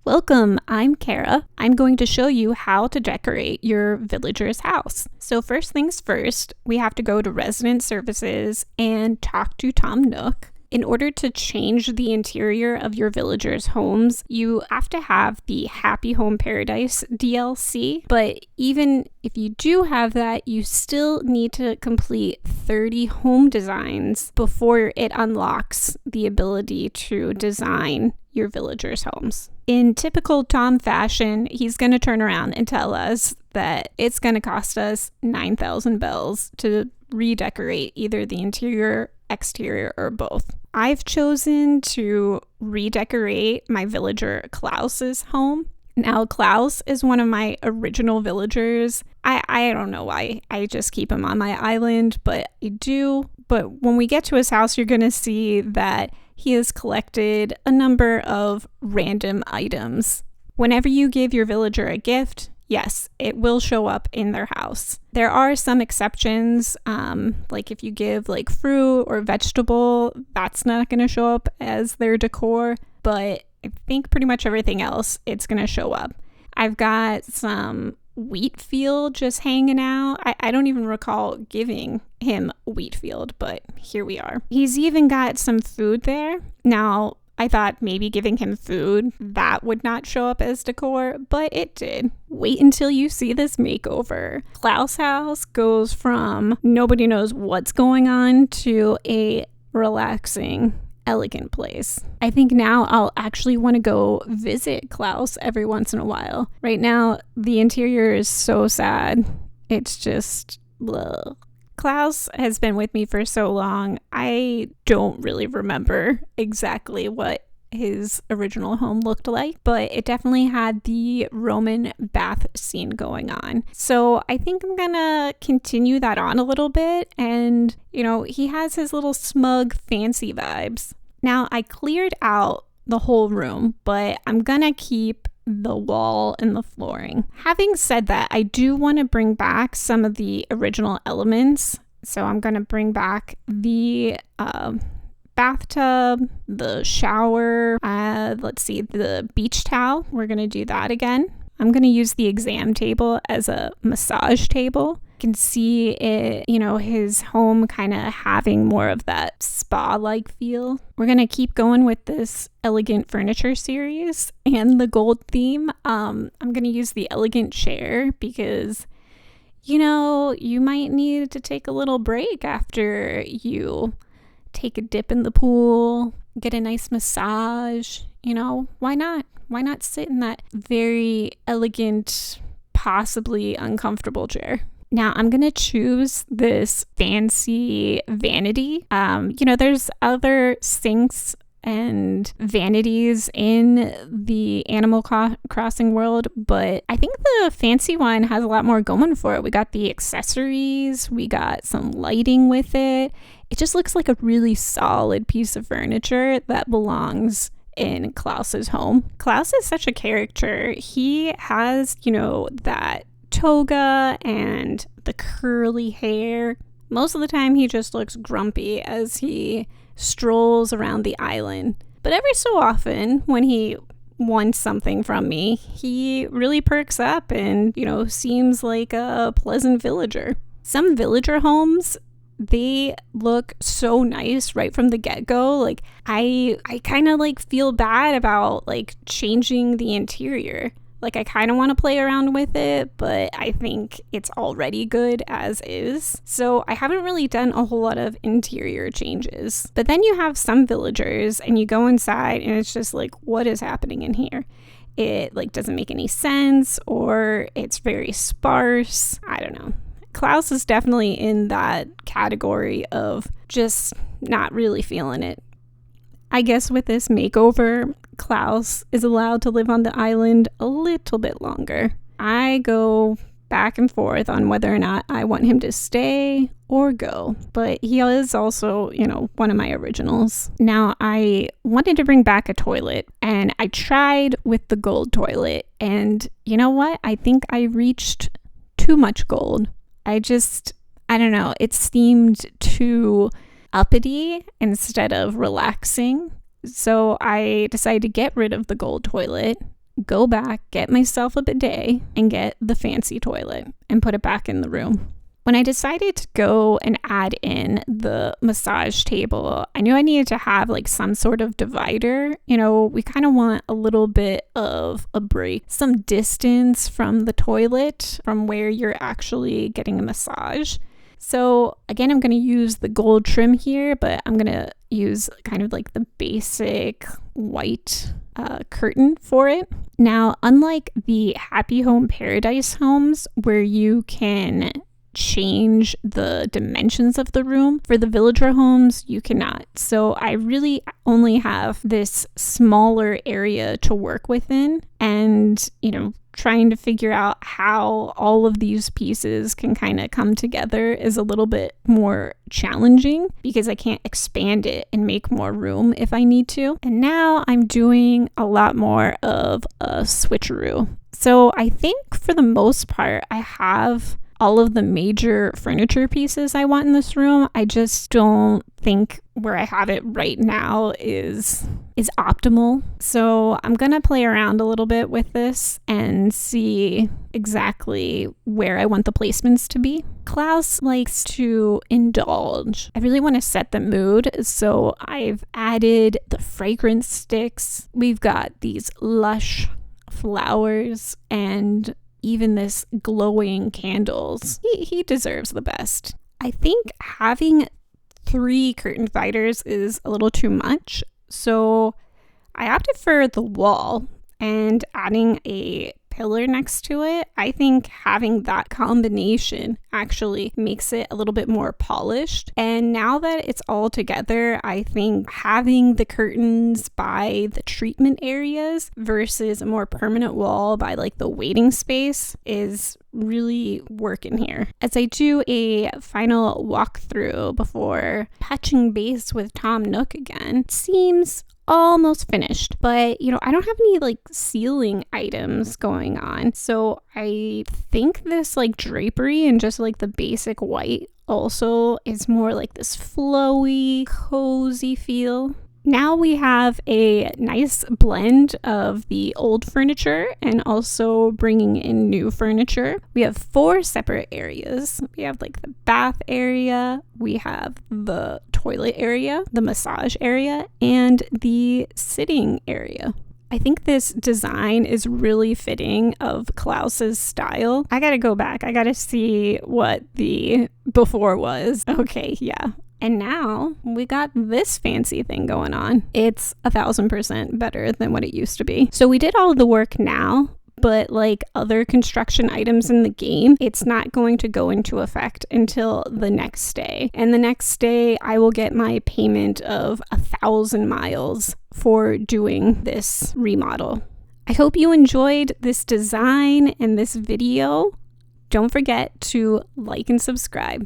Welcome, I'm Kara. I'm going to show you how to decorate your villager's house. So first things first, we have to go to Resident Services and talk to Tom Nook. In order to change the interior of your villagers' homes, you have to have the Happy Home Paradise DLC. But even if you do have that, you still need to complete 30 home designs before it unlocks the ability to design your villagers' homes. In typical Tom fashion, he's going to turn around and tell us that it's going to cost us 9,000 bells to redecorate either the interior, exterior, or both. I've chosen to redecorate my villager Klaus's home. Now, Klaus is one of my original villagers. I don't know why I just keep him on my island, but I do. But when we get to his house, you're going to see that he has collected a number of random items. Whenever you give your villager a gift, yes, it will show up in their house. There are some exceptions, like if you give like fruit or vegetable, that's not going to show up as their decor, but I think pretty much everything else, it's going to show up. I've got some wheat field just hanging out. I don't even recall giving him wheat field, but here we are. He's even got some food there. Now, I thought maybe giving him food, that would not show up as decor, but it did. Wait until you see this makeover. Klaus' house goes from nobody knows what's going on to a relaxing, elegant place. I think now I'll actually want to go visit Klaus every once in a while. Right now, the interior is so sad. It's just blah. Klaus has been with me for so long, I don't really remember exactly what his original home looked like, but it definitely had the Roman bath scene going on. So I think I'm gonna continue that on a little bit, and he has his little smug fancy vibes. Now I cleared out the whole room, but I'm gonna keep the wall and the flooring. Having said that, I do want to bring back some of the original elements. So I'm going to bring back the bathtub, the shower, the beach towel. We're going to do that again. I'm going to use the exam table as a massage table. You can see it, his home kind of having more of that spa-like feel. We're going to keep going with this elegant furniture series and the gold theme. I'm going to use the elegant chair because, you might need to take a little break after you take a dip in the pool, get a nice massage. Why not? Why not sit in that very elegant, possibly uncomfortable chair? Now I'm going to choose this fancy vanity. There's other sinks and vanities in the Animal Crossing world, but I think the fancy one has a lot more going for it. We got the accessories, we got some lighting with it. It just looks like a really solid piece of furniture that belongs in Klaus's home. Klaus is such a character. He has, that toga and the curly hair. Most of the time he just looks grumpy as he strolls around the island. But every so often when he wants something from me, he really perks up and, seems like a pleasant villager. Some villager homes, they look so nice right from the get-go. Like I kind of feel bad about changing the interior. I kind of want to play around with it, but I think it's already good as is. So I haven't really done a whole lot of interior changes. But then you have some villagers and you go inside and it's just what is happening in here? It doesn't make any sense, or it's very sparse. I don't know. Klaus is definitely in that category of just not really feeling it. I guess with this makeover, Klaus is allowed to live on the island a little bit longer. I go back and forth on whether or not I want him to stay or go, but he is also, one of my originals. Now, I wanted to bring back a toilet, and I tried with the gold toilet, and you know what? I think I reached too much gold. I don't know, it seemed too uppity instead of relaxing. So I decided to get rid of the gold toilet. go back, get myself a bidet, and get the fancy toilet and put it back in the room. When I decided to go and add in the massage table, I knew I needed to have like some sort of divider. You know, we kind of want a little bit of a break, some distance from the toilet, from where you're actually getting a massage. So again, I'm going to use the gold trim here, but I'm going to use kind of like the basic white curtain for it. Now, unlike the Happy Home Paradise homes where you can change the dimensions of the room, for the villager homes you cannot. So I really only have this smaller area to work within, and trying to figure out how all of these pieces can kind of come together is a little bit more challenging because I can't expand it and make more room if I need to. And now I'm doing a lot more of a switcheroo. So I think for the most part I have all of the major furniture pieces I want in this room. I just don't think where I have it right now is optimal. So I'm gonna play around a little bit with this and see exactly where I want the placements to be. Klaus likes to indulge. I really want to set the mood, so I've added the fragrance sticks. We've got these lush flowers and even this glowing candles. He deserves the best. I think having 3 curtain dividers is a little too much, so I opted for the wall and adding a pillar next to it. I think having that combination actually makes it a little bit more polished. And now that it's all together, I think having the curtains by the treatment areas versus a more permanent wall by like the waiting space is really working here. As I do a final walkthrough before touching base with Tom Nook again, it seems almost finished, but I don't have any like ceiling items going on, so I think this like drapery and just like the basic white also is more like this flowy, cozy feel. Now we have a nice blend of the old furniture and also bringing in new furniture. We have 4 separate areas. We have like the bath area, we have the toilet area, the massage area, and the sitting area. I think this design is really fitting of Klaus's style. I gotta go back. I gotta see what the before was. Okay, yeah. And now we got this fancy thing going on. It's 1,000% better than what it used to be. So we did all of the work now, but like other construction items in the game, it's not going to go into effect until the next day. And the next day I will get my payment of 1,000 miles for doing this remodel. I hope you enjoyed this design and this video. Don't forget to like and subscribe.